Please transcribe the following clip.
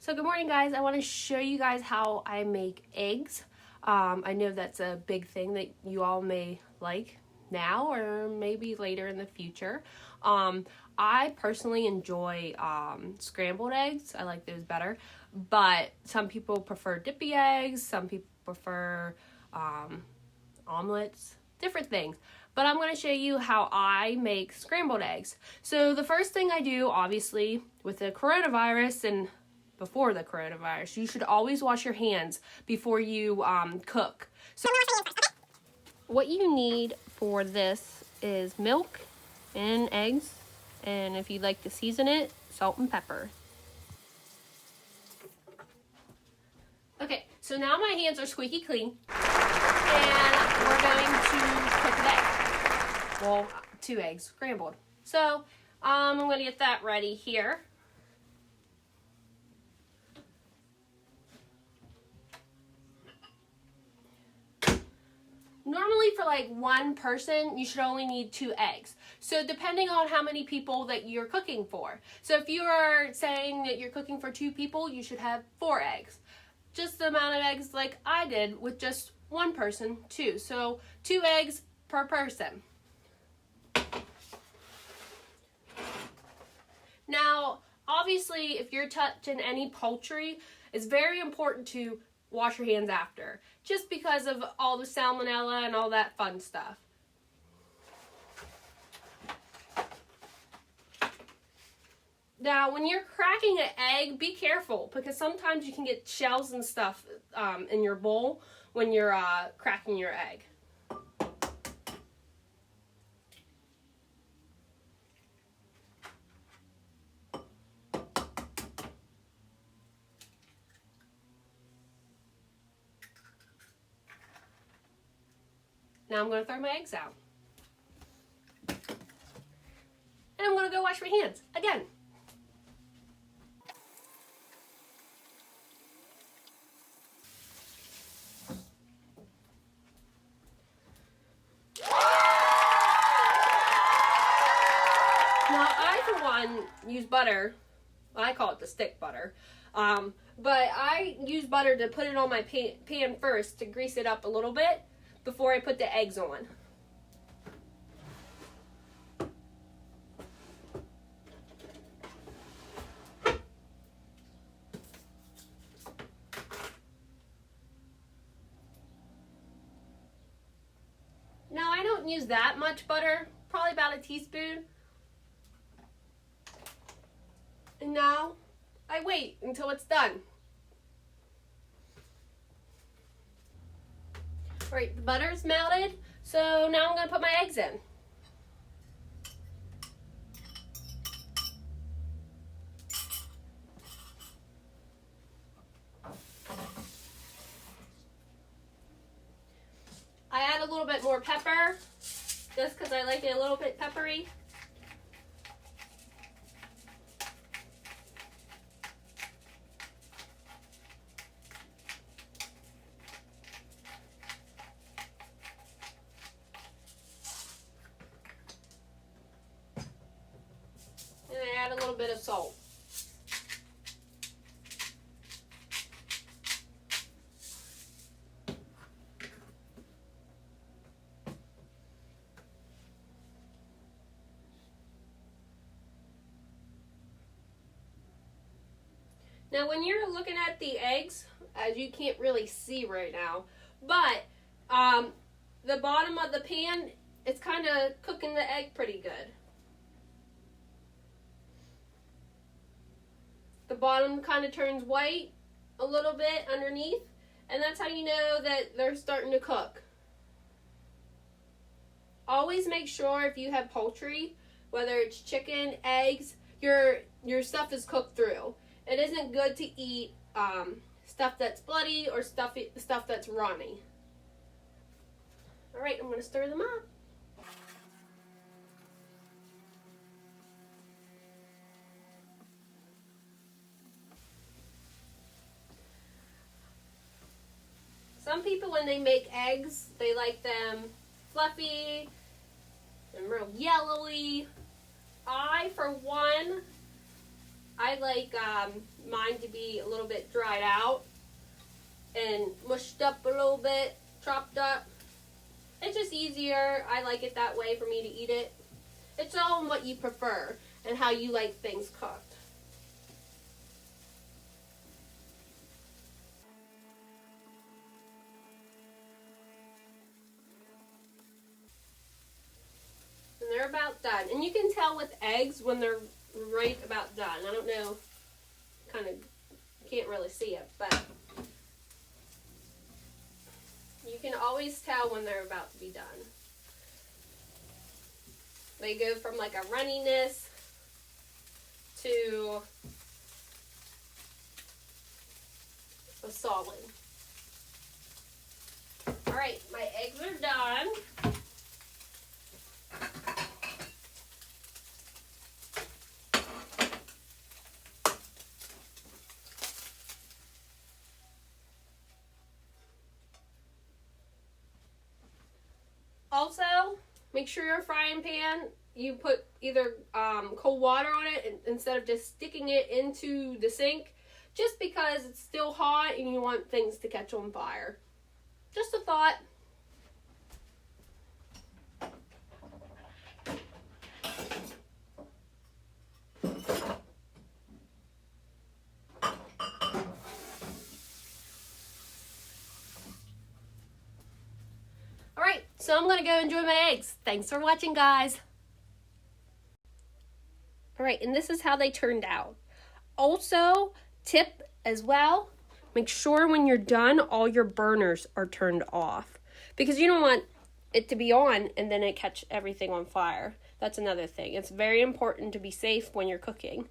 So good morning, guys. I want to show you guys how I make eggs. I know that's a big thing that you all may like now or maybe later in the future. I personally enjoy scrambled eggs. I like those better, but some people prefer dippy eggs. Some people prefer omelets, different things. But I'm going to show you how I make scrambled eggs. So the first thing I do, obviously, with the coronavirus and before the coronavirus, you should always wash your hands before you cook. So what you need for this is milk and eggs, and if you'd like to season it, salt and pepper. Okay, so now my hands are squeaky clean, and we're going to cook an egg. Well, 2 eggs scrambled. So I'm going to get that ready here. Normally for like one person, you should only need 2 eggs. So depending on how many people that you're cooking for. So if you are saying that you're cooking for 2 people, you should have 4 eggs. Just the amount of eggs like I did with just one person, 2. So 2 eggs per person. Now, obviously, if you're touching any poultry, it's very important to wash your hands after, just because of all the salmonella and all that fun stuff. Now, when you're cracking an egg, be careful, because sometimes you can get shells and stuff in your bowl when you're cracking your egg. Now I'm going to throw my eggs out. And I'm going to go wash my hands again. Now I, for one, use butter. Well, I call it the stick butter. But I use butter to put it on my pan first to grease it up a little bit before I put the eggs on. Now I don't use that much butter, probably about a teaspoon. And now I wait until it's done. Alright, the butter's melted, so now I'm going to put my eggs in. I add a little bit more pepper, just because I like it a little bit peppery. And I add a little bit of salt. Now when you're looking at the eggs, as you can't really see right now, but the bottom of the pan, it's kind of cooking the egg pretty good. The bottom kind of turns white a little bit underneath, and that's how you know that they're starting to cook. Always make sure if you have poultry, whether it's chicken, eggs, your stuff is cooked through. It isn't good to eat stuff that's bloody or stuff that's runny. Alright, I'm going to stir them up. Some people, when they make eggs, they like them fluffy and real yellowy. I, for one, I like mine to be a little bit dried out and mushed up a little bit, chopped up. It's just easier. I like it that way for me to eat it. It's all on what you prefer and how you like things cooked. And they're about done. And you can tell with eggs when they're right about done. I don't know, kind of can't really see it, but you can always tell when they're about to be done. They go from like a runniness to a solid. All right, my eggs are done. Also, make sure your frying pan, you put either cold water on it instead of just sticking it into the sink, just because it's still hot and you want things to catch on fire. Just a thought. Alright, so I'm going to go enjoy my eggs. Thanks for watching, guys. Alright, and this is how they turned out. Also, tip as well, make sure when you're done, all your burners are turned off. Because you don't want it to be on and then it catch everything on fire. That's another thing. It's very important to be safe when you're cooking.